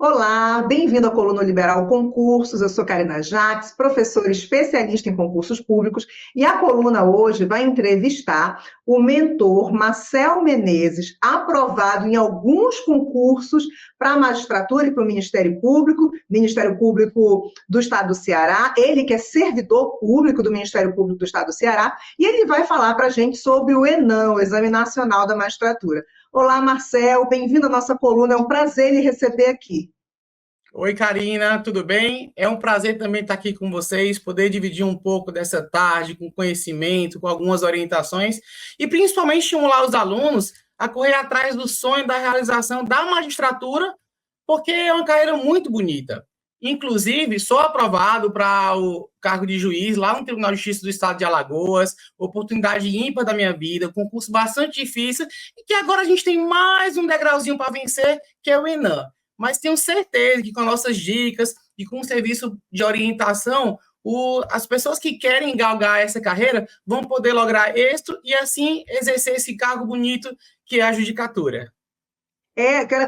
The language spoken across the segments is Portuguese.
Olá, bem-vindo à Coluna Liberal Concursos. Eu sou Karina Jacques, professora especialista em concursos públicos, e a coluna hoje vai entrevistar o mentor Marcel Menezes, aprovado em alguns concursos para a magistratura e para o Ministério Público do Estado do Ceará. Ele que é servidor público do Ministério Público do Estado do Ceará, e ele vai falar para a gente sobre o ENAM, o Exame Nacional da Magistratura. Olá, Marcel, bem-vindo à nossa coluna. É um prazer lhe receber aqui. Oi, Karina, tudo bem? É um prazer também estar aqui com vocês, poder dividir um pouco dessa tarde com conhecimento, com algumas orientações e principalmente estimular os alunos a correr atrás do sonho da realização da magistratura, porque é uma carreira muito bonita. Inclusive, sou aprovado para o cargo de juiz lá no Tribunal de Justiça do Estado de Alagoas, oportunidade ímpar da minha vida, concurso bastante difícil, e que agora a gente tem mais um degrauzinho para vencer, que é o ENAM. Mas tenho certeza que com nossas dicas e com o serviço de orientação, as pessoas que querem galgar essa carreira vão poder lograr êxito e assim exercer esse cargo bonito que é a judicatura. Quero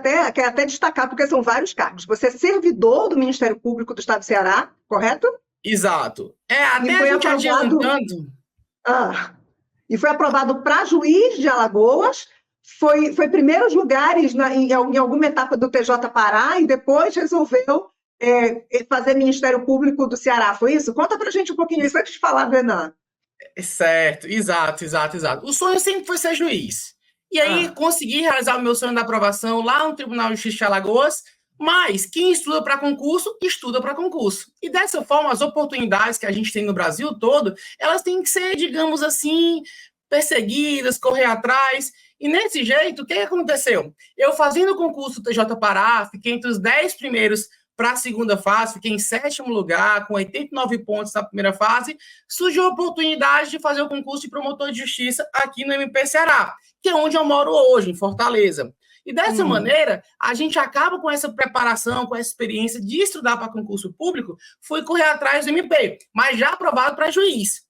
até destacar, porque são vários cargos. Você é servidor do Ministério Público do Estado do Ceará, correto? Exato. E Até a foi gente aprovado, adiantando. ah, e foi aprovado para juiz de Alagoas, foi primeiros lugares em alguma etapa do TJ Pará e depois resolveu fazer Ministério Público do Ceará, foi isso? Conta para a gente um pouquinho isso antes de falar do Enan. Certo, exato. O sonho sempre foi ser juiz. E aí Ah, consegui realizar o meu sonho da aprovação lá no Tribunal de Justiça de Alagoas, mas quem estuda para concurso, estuda para concurso. E dessa forma, as oportunidades que a gente tem no Brasil todo, elas têm que ser, digamos assim, perseguidas, correr atrás. E nesse jeito, o que aconteceu? Eu fazendo o concurso TJ Pará, fiquei entre os 10 primeiros para a segunda fase, fiquei em sétimo lugar, com 89 pontos na primeira fase, surgiu a oportunidade de fazer o concurso de promotor de justiça aqui no MP Ceará, que é onde eu moro hoje, em Fortaleza. E dessa uhum. maneira, a gente acaba com essa preparação, com essa experiência de estudar para concurso público, fui correr atrás do MP, mas já aprovado para juiz.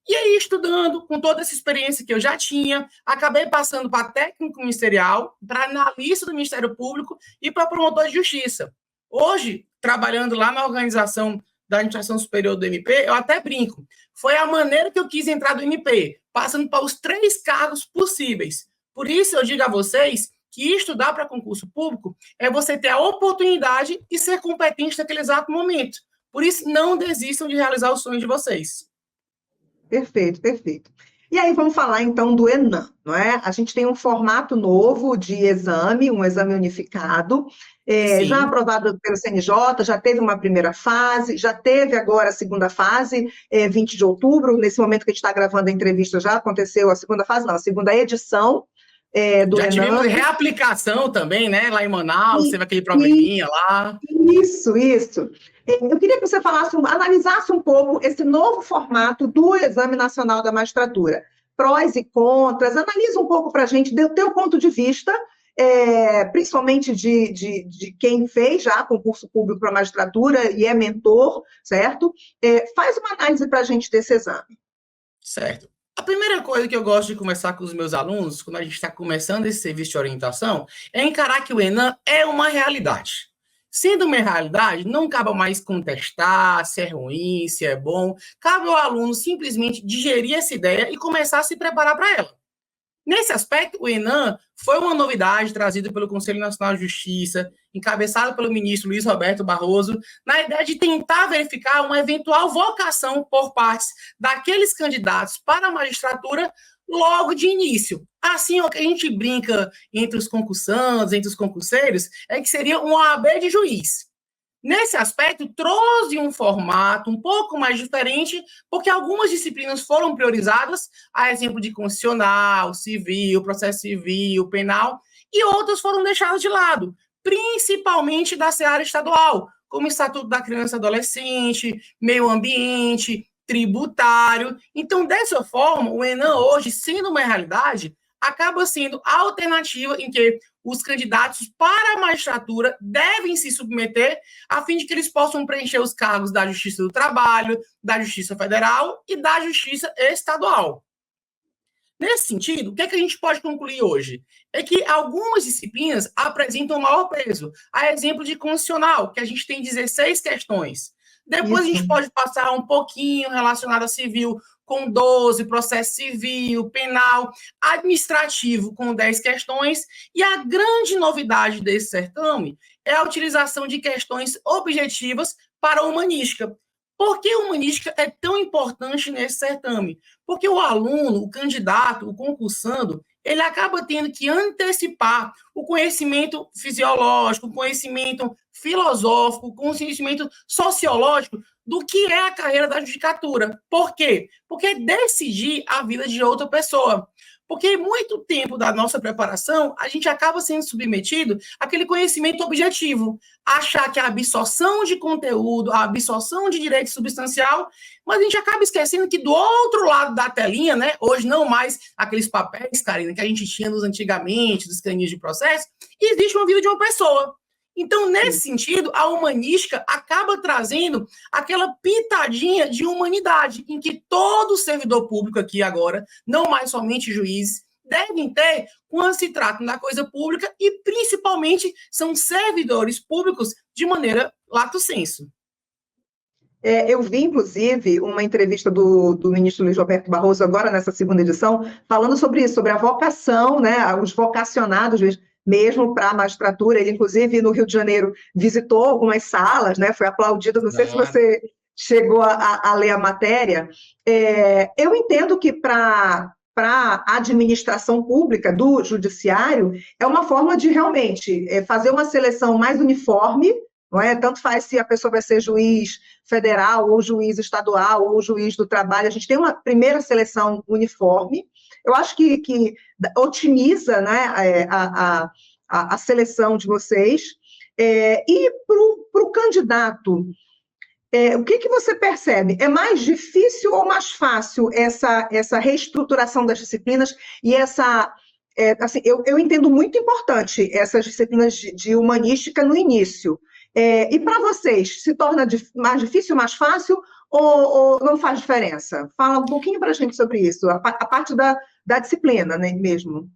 E aí, estudando, com toda essa experiência que eu já tinha, acabei passando para técnico ministerial, para analista do Ministério Público e para promotor de justiça. Hoje, trabalhando lá na organização da Administração Superior do MP, eu até brinco. Foi a maneira que eu quis entrar do MP, passando para os 3 cargos possíveis. Por isso, eu digo a vocês que estudar para concurso público é você ter a oportunidade e ser competente naquele exato momento. Por isso, não desistam de realizar o sonho de vocês. Perfeito, perfeito. E aí vamos falar então do ENAM, não é? A gente tem um formato novo de exame, um exame unificado, já Sim. aprovado pelo CNJ, já teve uma primeira fase, já teve agora a segunda fase, 20 de outubro, nesse momento que a gente está gravando a entrevista, já aconteceu a segunda fase, não, a segunda edição do Já tivemos ENAM. reaplicação também, né? Lá em Manaus, E, teve aquele e probleminha lá. isso. Eu queria que você falasse, analisasse um pouco esse novo formato do Exame Nacional da Magistratura. Prós e contras, analisa um pouco para a gente, do teu ponto de vista, principalmente de quem fez já concurso público para magistratura e é mentor, certo? Faz uma análise para a gente desse exame. Certo. A primeira coisa que eu gosto de conversar com os meus alunos, quando a gente está começando esse serviço de orientação, é encarar que o ENAM é uma realidade. Sendo uma realidade, não cabe mais contestar se é ruim, se é bom. Cabe ao aluno simplesmente digerir essa ideia e começar a se preparar para ela. Nesse aspecto, o ENAM foi uma novidade trazida pelo Conselho Nacional de Justiça, encabeçado pelo ministro Luiz Roberto Barroso, na ideia de tentar verificar uma eventual vocação por parte daqueles candidatos para a magistratura logo de início. Assim, o que a gente brinca entre os concursantes, entre os concurseiros, é que seria um OAB de juiz. Nesse aspecto, trouxe um formato um pouco mais diferente, porque algumas disciplinas foram priorizadas, a exemplo de constitucional, civil, processo civil, penal, e outras foram deixadas de lado, principalmente da seara estadual, como o Estatuto da Criança e Adolescente, meio ambiente, tributário. Então, dessa forma, o ENAM hoje, sendo uma realidade, acaba sendo a alternativa em que os candidatos para a magistratura devem se submeter a fim de que eles possam preencher os cargos da Justiça do Trabalho, da Justiça Federal e da Justiça Estadual. Nesse sentido, o que é que a gente pode concluir hoje? É que algumas disciplinas apresentam maior peso. A exemplo de constitucional, que a gente tem 16 questões. Depois a gente pode passar um pouquinho relacionado a civil, com 12, processo civil, penal, administrativo, com 10 questões. E a grande novidade desse certame é a utilização de questões objetivas para a humanística. Por que a humanística é tão importante nesse certame? Porque o aluno, o candidato, o concursando, ele acaba tendo que antecipar o conhecimento fisiológico, o conhecimento filosófico, o conhecimento sociológico do que é a carreira da judicatura. Por quê? Porque é decidir a vida de outra pessoa. Porque muito tempo da nossa preparação, a gente acaba sendo submetido àquele conhecimento objetivo, achar que a absorção de conteúdo, a absorção de direito substancial, mas a gente acaba esquecendo que do outro lado da telinha, né, hoje não mais aqueles papéis, Karina, que a gente tinha nos antigamente, dos caninhos de processo, existe uma vida de uma pessoa. Então, nesse sentido, a humanística acaba trazendo aquela pitadinha de humanidade, em que todo servidor público aqui agora, não mais somente juízes, devem ter quando se trata da coisa pública e, principalmente, são servidores públicos de maneira lato sensu. Eu vi, inclusive, uma entrevista do ministro Luiz Roberto Barroso, agora nessa segunda edição, falando sobre isso, sobre a vocação, né, os vocacionados mesmo para a magistratura. Ele, inclusive, no Rio de Janeiro, visitou algumas salas, né, foi aplaudido. Não sei se você chegou a ler a matéria. Eu entendo que para a administração pública do judiciário é uma forma de realmente fazer uma seleção mais uniforme, não é? Tanto faz se a pessoa vai ser juiz federal, ou juiz estadual, ou juiz do trabalho. A gente tem uma primeira seleção uniforme. Eu acho que otimiza, né, a seleção de vocês. E para o candidato, o que você percebe? É mais difícil ou mais fácil essa reestruturação das disciplinas e essa... assim, eu entendo muito importante essas disciplinas de humanística no início. E para vocês, se torna mais difícil, mais fácil, ou não faz diferença? Fala um pouquinho para a gente sobre isso, a parte da disciplina, né, mesmo.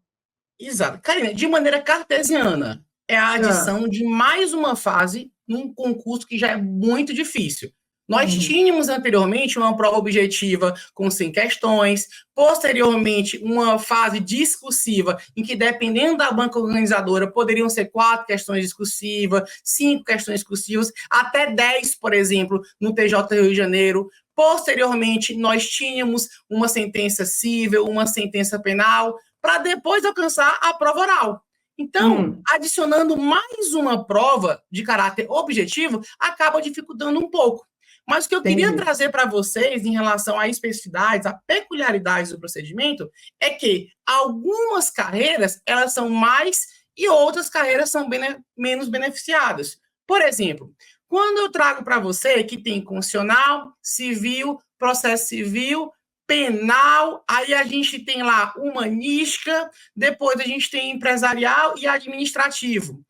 Exato. Karina, de maneira cartesiana, é a adição de mais uma fase num concurso que já é muito difícil. Nós tínhamos anteriormente uma prova objetiva com 100 questões, posteriormente uma fase discursiva, em que, dependendo da banca organizadora, poderiam ser 4 questões discursivas, 5 questões discursivas, até 10, por exemplo, no TJ Rio de Janeiro. Posteriormente, nós tínhamos uma sentença civil, uma sentença penal, para depois alcançar a prova oral. Então, adicionando mais uma prova de caráter objetivo, acaba dificultando um pouco. Mas o que eu queria trazer para vocês em relação às especificidades, a peculiaridades do procedimento, é que algumas carreiras, elas são mais e outras carreiras são menos beneficiadas. Por exemplo, quando eu trago para você que tem constitucional, civil, processo civil, penal, aí a gente tem lá humanística, depois a gente tem empresarial e administrativo.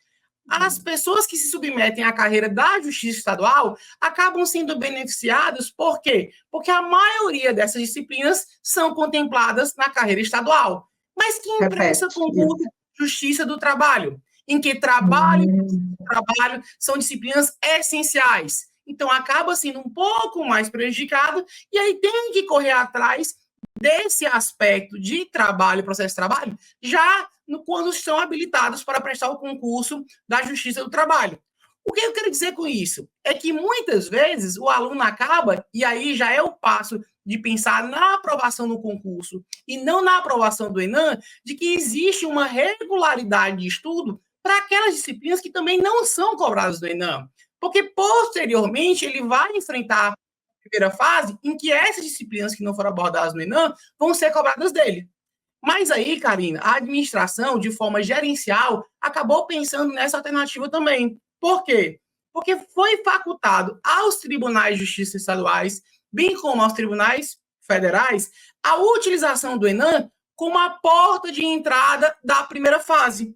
As pessoas que se submetem à carreira da Justiça Estadual acabam sendo beneficiadas, por quê? Porque a maioria dessas disciplinas são contempladas na carreira estadual. Mas que imprensa concurso Justiça do Trabalho, em que trabalho e trabalho são disciplinas essenciais. Então, acaba sendo um pouco mais prejudicado, e aí tem que correr atrás desse aspecto de trabalho, processo de trabalho, já quando estão habilitados para prestar o concurso da Justiça do Trabalho. O que eu quero dizer com isso? É que muitas vezes o aluno acaba, e aí já é o passo de pensar na aprovação no concurso e não na aprovação do ENAM, de que existe uma regularidade de estudo para aquelas disciplinas que também não são cobradas do ENAM. Porque, posteriormente, ele vai enfrentar a primeira fase em que essas disciplinas que não foram abordadas no ENAM vão ser cobradas dele. Mas aí, Karina, a administração, de forma gerencial, acabou pensando nessa alternativa também. Por quê? Porque foi facultado aos tribunais de justiça estaduais, bem como aos tribunais federais, a utilização do ENAM como a porta de entrada da primeira fase.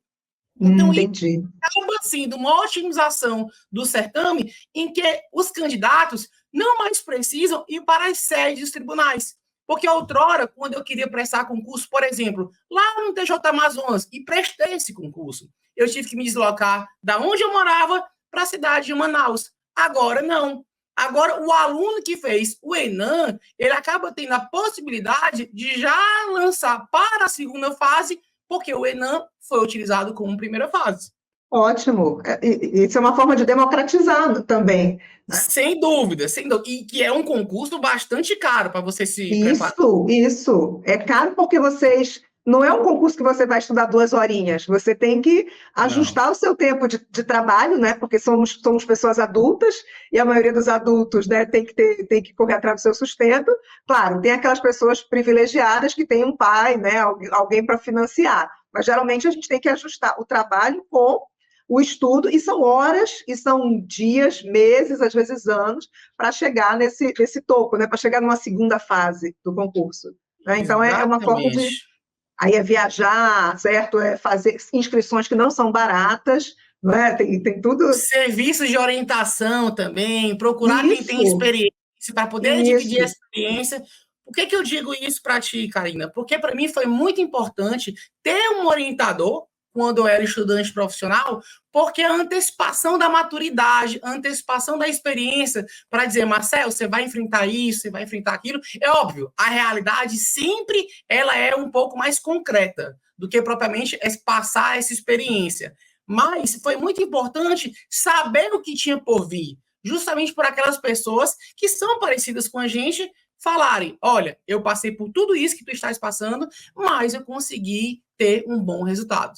Então, entendi. Acaba sendo uma otimização do certame em que os candidatos não mais precisam ir para as sedes dos tribunais, Porque outrora, quando eu queria prestar concurso, por exemplo, lá no TJ Amazonas, e prestei esse concurso, eu tive que me deslocar da onde eu morava para a cidade de Manaus. Agora, não. Agora, o aluno que fez o ENAM, ele acaba tendo a possibilidade de já lançar para a segunda fase, porque o ENAM foi utilizado como primeira fase. Ótimo. Isso é uma forma de democratizar também, né? Sem dúvida, sem dúvida. E que é um concurso bastante caro para você se preparar. Isso. É caro porque vocês. Não é um concurso que você vai estudar 2 horinhas. Você tem que Não. ajustar o seu tempo de trabalho, né? Porque somos pessoas adultas e a maioria dos adultos, né, tem que correr atrás do seu sustento. Claro, tem aquelas pessoas privilegiadas que têm um pai, né? Alguém para financiar. Mas geralmente a gente tem que ajustar o trabalho com o estudo, e são horas, e são dias, meses, às vezes anos, para chegar nesse topo, né? Para chegar numa segunda fase do concurso. Né? Então, é uma forma de. Exatamente. Aí é viajar, certo? É fazer inscrições que não são baratas, não é? Tem tudo. Serviços de orientação também, procurar quem tem Isso, experiência para poder dividir a isso. experiência. Por que eu digo isso para ti, Karina? Porque para mim foi muito importante ter um orientador quando eu era estudante profissional, porque a antecipação da maturidade, a antecipação da experiência para dizer, Marcelo, você vai enfrentar isso, você vai enfrentar aquilo. É óbvio, a realidade sempre ela é um pouco mais concreta do que propriamente passar essa experiência. Mas foi muito importante saber o que tinha por vir, justamente por aquelas pessoas que são parecidas com a gente falarem, olha, eu passei por tudo isso que tu estás passando, mas eu consegui ter um bom resultado.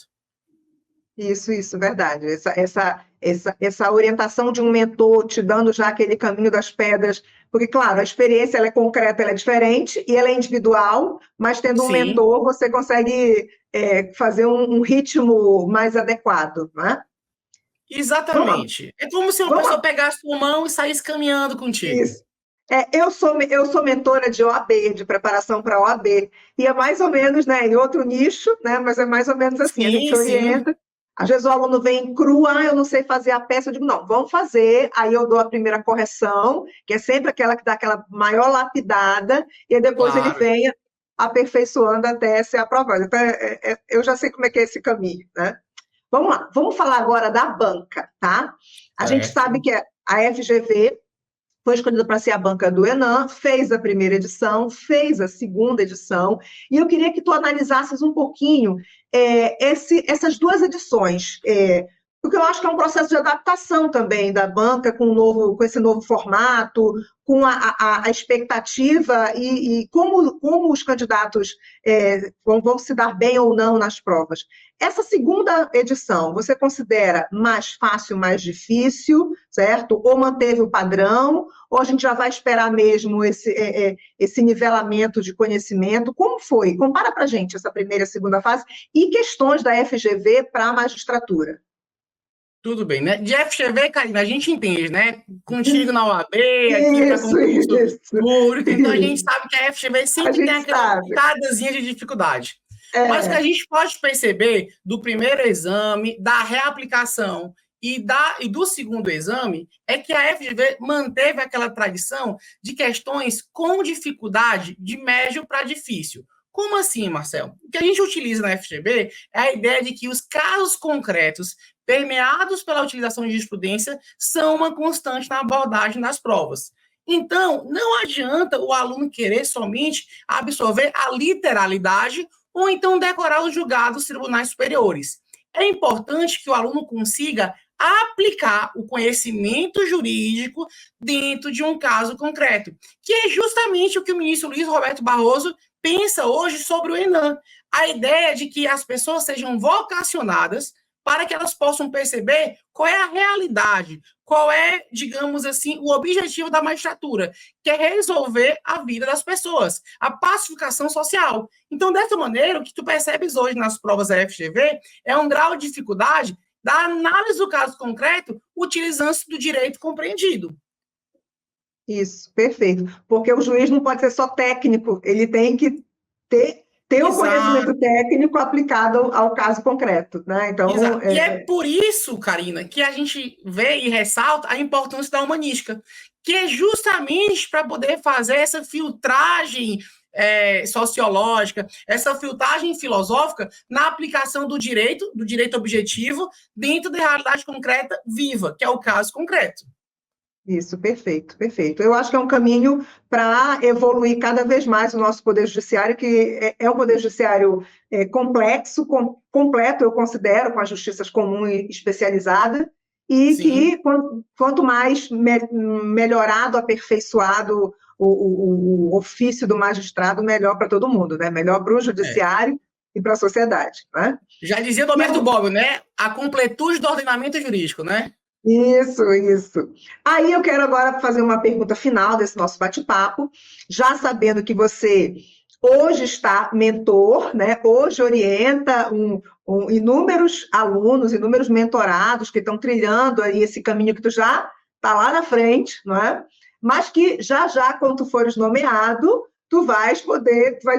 Isso, verdade. Essa orientação de um mentor te dando já aquele caminho das pedras, porque, claro, a experiência ela é concreta, ela é diferente e ela é individual, mas tendo um Sim, mentor, você consegue fazer um ritmo mais adequado, né? Vamos, exatamente. É como se uma pessoa vamos, pegasse tua mão e saísse caminhando contigo. isso. Eu sou mentora de OAB, de preparação para OAB, e é mais ou menos, né, em outro nicho, né, mas é mais ou menos assim, a gente Sim, sim, orienta. Às vezes o aluno vem cru, eu não sei fazer a peça, eu digo, não, vamos fazer, aí eu dou a primeira correção, que é sempre aquela que dá aquela maior lapidada, e aí depois ele claro. vem aperfeiçoando até ser aprovado. Então, eu já sei como é que é esse caminho, né? Vamos lá, vamos falar agora da banca, tá? A gente sabe Certo. que a FGV foi escolhida para ser a banca do ENAM, fez a primeira edição, fez a segunda edição, e eu queria que tu analisasses um pouquinho essas 2 edições, porque eu acho que é um processo de adaptação também da banca com esse novo formato, com a expectativa e como os candidatos vão se dar bem ou não nas provas. Essa segunda edição, você considera mais fácil, mais difícil, certo? Ou manteve o padrão, ou a gente já vai esperar mesmo esse nivelamento de conhecimento? Como foi? Compara para a gente essa primeira e segunda fase e questões da FGV para a magistratura. Tudo bem, né? De FGV, Karina, a gente entende, né? Contigo na OAB, aqui para Isso, concurso isso, público, então a gente isso. sabe que a FGV A sempre tem gente aquela sabe. pitadazinha de dificuldade. Mas o que a É, gente pode perceber do primeiro exame, da reaplicação e do segundo exame é que a FGV manteve aquela tradição de questões com dificuldade de médio para difícil. Como assim, Marcelo? O que a gente utiliza na FGV é a ideia de que os casos concretos permeados pela utilização de jurisprudência são uma constante na abordagem das provas. Então, não adianta o aluno querer somente absorver a literalidade ou então decorar os julgados dos tribunais superiores. É importante que o aluno consiga aplicar o conhecimento jurídico dentro de um caso concreto, que é justamente o que o ministro Luiz Roberto Barroso pensa hoje sobre o ENAM. A ideia de que as pessoas sejam vocacionadas para que elas possam perceber qual é a realidade, qual é, digamos assim, o objetivo da magistratura, que é resolver a vida das pessoas, a pacificação social. Então, dessa maneira, o que tu percebes hoje nas provas da FGV é um grau de dificuldade da análise do caso concreto utilizando-se do direito compreendido. isso, perfeito. Porque o juiz não pode ser só técnico, ele tem que ter o Exato. conhecimento técnico aplicado ao caso concreto, né? Então, Exato. E é por isso, Karina, que a gente vê e ressalta a importância da humanística, que é justamente para poder fazer essa filtragem sociológica, essa filtragem filosófica na aplicação do direito objetivo, dentro da realidade concreta viva, que é o caso concreto. Isso, perfeito, perfeito. Eu acho que é um caminho para evoluir cada vez mais o nosso Poder Judiciário, que é um Poder Judiciário complexo, completo, eu considero, com as justiças comum e especializada, e Sim. que quanto mais melhorado, aperfeiçoado o ofício do magistrado, melhor para todo mundo, né? Melhor para o judiciário e para a sociedade. Né? Já dizia Roberto Bobbio, né? A completude do ordenamento jurídico, né? Isso. Aí eu quero agora fazer uma pergunta final desse nosso bate-papo, já sabendo que você hoje está mentor, né? Hoje orienta inúmeros alunos, inúmeros mentorados que estão trilhando aí esse caminho que tu já está lá na frente, não é? Mas que já, quando tu fores nomeado, tu vais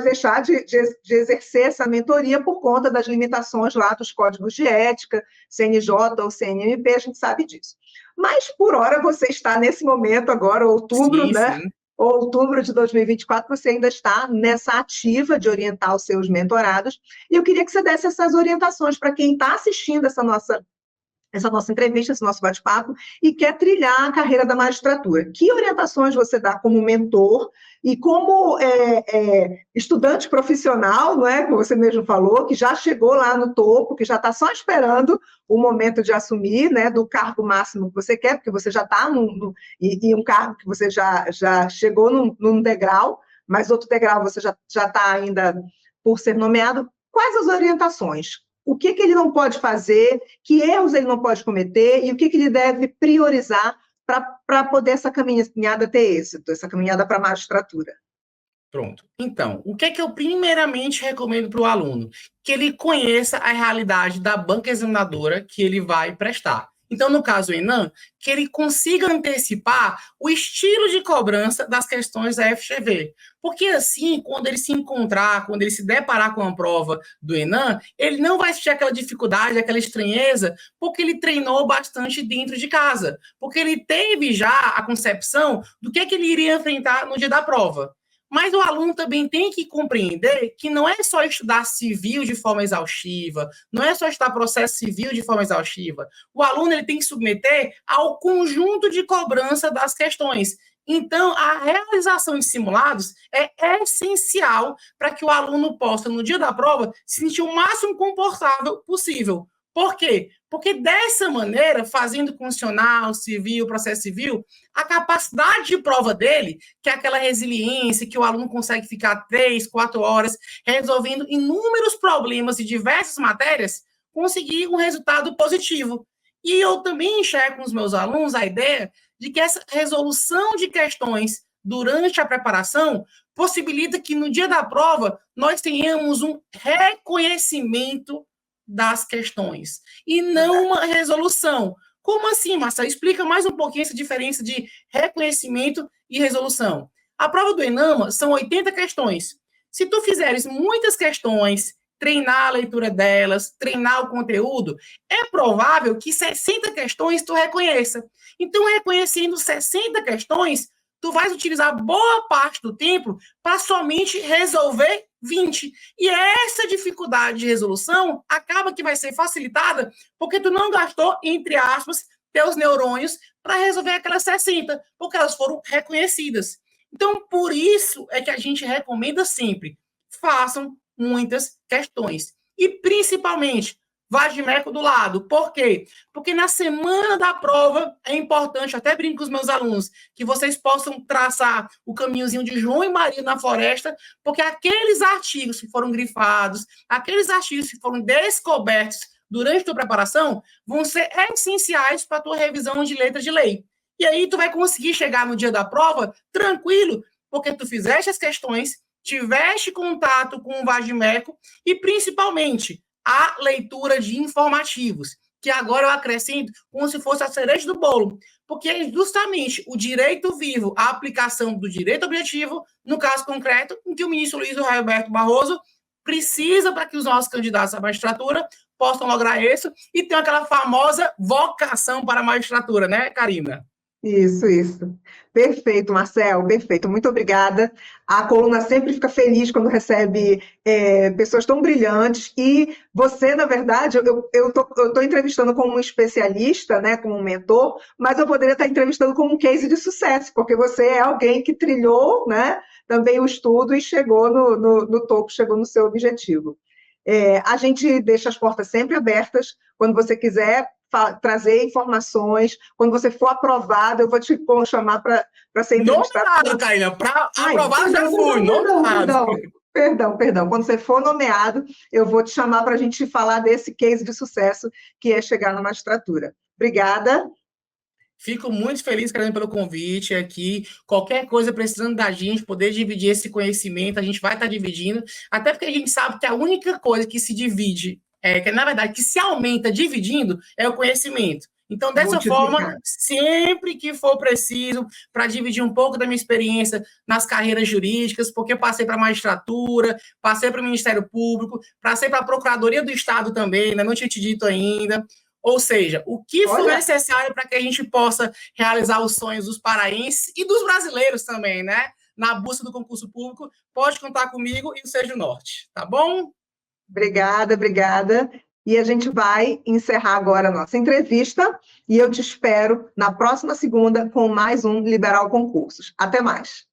deixar de exercer essa mentoria por conta das limitações lá dos códigos de ética, CNJ ou CNMP, a gente sabe disso. Mas, por hora, você está nesse momento agora, outubro, né? Sim. Outubro de 2024, você ainda está nessa ativa de orientar os seus mentorados. E eu queria que você desse essas orientações para quem está assistindo essa nossa entrevista, esse nosso bate-papo, e quer trilhar a carreira da magistratura. Que orientações você dá como mentor e como estudante profissional, não é? Como você mesmo falou, que já chegou lá no topo, que já está só esperando o momento de assumir, né, do cargo máximo que você quer, porque você já está e um cargo que você já chegou num degrau, mas outro degrau você já está ainda por ser nomeado. Quais as orientações? O que ele não pode fazer, que erros ele não pode cometer e o que ele deve priorizar para poder essa caminhada ter êxito, essa caminhada para a magistratura. Pronto. Então, o que eu primeiramente recomendo para o aluno? Que ele conheça a realidade da banca examinadora que ele vai prestar. Então, no caso do Enem, que ele consiga antecipar o estilo de cobrança das questões da FGV. Porque assim, quando ele se encontrar, quando ele se deparar com a prova do Enem, ele não vai sentir aquela dificuldade, aquela estranheza, porque ele treinou bastante dentro de casa. Porque ele teve já a concepção do que ele iria enfrentar no dia da prova. Mas o aluno também tem que compreender que não é só estudar civil de forma exaustiva, não é só estudar processo civil de forma exaustiva. O aluno ele tem que submeter ao conjunto de cobrança das questões. Então, a realização de simulados é essencial para que o aluno possa, no dia da prova, se sentir o máximo confortável possível. Por quê? Porque dessa maneira, fazendo constitucional, civil, processo civil, a capacidade de prova dele, que é aquela resiliência, que o aluno consegue ficar 3, 4 horas resolvendo inúmeros problemas de diversas matérias, conseguir um resultado positivo. E eu também enxergo com os meus alunos a ideia de que essa resolução de questões durante a preparação possibilita que no dia da prova nós tenhamos um reconhecimento das questões, e não uma resolução. Como assim, Marcelo? Explica mais um pouquinho essa diferença de reconhecimento e resolução. A prova do Enem são 80 questões. Se tu fizeres muitas questões, treinar a leitura delas, treinar o conteúdo, é provável que 60 questões tu reconheça. Então, reconhecendo 60 questões, tu vais utilizar boa parte do tempo para somente resolver 20. E essa dificuldade de resolução acaba que vai ser facilitada porque tu não gastou, entre aspas, teus neurônios para resolver aquelas 60, porque elas foram reconhecidas. Então, por isso é que a gente recomenda sempre, façam muitas questões. E, principalmente, vade-mecum do lado. Por quê? Porque na semana da prova é importante, até brinco com os meus alunos, que vocês possam traçar o caminhozinho de João e Maria na floresta, porque aqueles artigos que foram grifados, aqueles artigos que foram descobertos durante a tua preparação, vão ser essenciais para a tua revisão de letra de lei. E aí tu vai conseguir chegar no dia da prova tranquilo, porque tu fizeste as questões, tiveste contato com o vade-mecum e, principalmente, a leitura de informativos, que agora eu acrescento como se fosse a cereja do bolo, porque é justamente o direito vivo, a aplicação do direito objetivo, no caso concreto, em que o ministro Luiz Roberto Barroso precisa para que os nossos candidatos à magistratura possam lograr isso e ter aquela famosa vocação para a magistratura, né, Karina? Isso. Perfeito, Marcel, perfeito. Muito obrigada. A coluna sempre fica feliz quando recebe pessoas tão brilhantes. E você, na verdade, eu tô entrevistando como um especialista, né, como um mentor, mas eu poderia estar entrevistando como um case de sucesso, porque você é alguém que trilhou, né, também o estudo e chegou no topo, chegou no seu objetivo. A gente deixa as portas sempre abertas. Quando você quiser trazer informações, quando você for aprovado, eu vou te chamar para ser entrevistado. Nomeado, Karina, para aprovar já fui, nomeado. Perdão. Quando você for nomeado, eu vou te chamar para a gente falar desse case de sucesso que é chegar na magistratura. Obrigada. Fico muito feliz, Karina, pelo convite aqui. Qualquer coisa precisando da gente poder dividir esse conhecimento, a gente vai estar dividindo, até porque a gente sabe que a única coisa que se divide, que na verdade que se aumenta dividindo, é o conhecimento. Então, dessa forma, sempre que for preciso, para dividir um pouco da minha experiência nas carreiras jurídicas, porque eu passei para a magistratura, passei para o Ministério Público, passei para a Procuradoria do Estado também, né? Não tinha te dito ainda. Ou seja, o que for necessário para que a gente possa realizar os sonhos dos paraenses e dos brasileiros também, né? Na busca do concurso público, pode contar comigo e o Seja o Norte, tá bom? Obrigada. E a gente vai encerrar agora a nossa entrevista e eu te espero na próxima segunda com mais um Liberal Concursos. Até mais.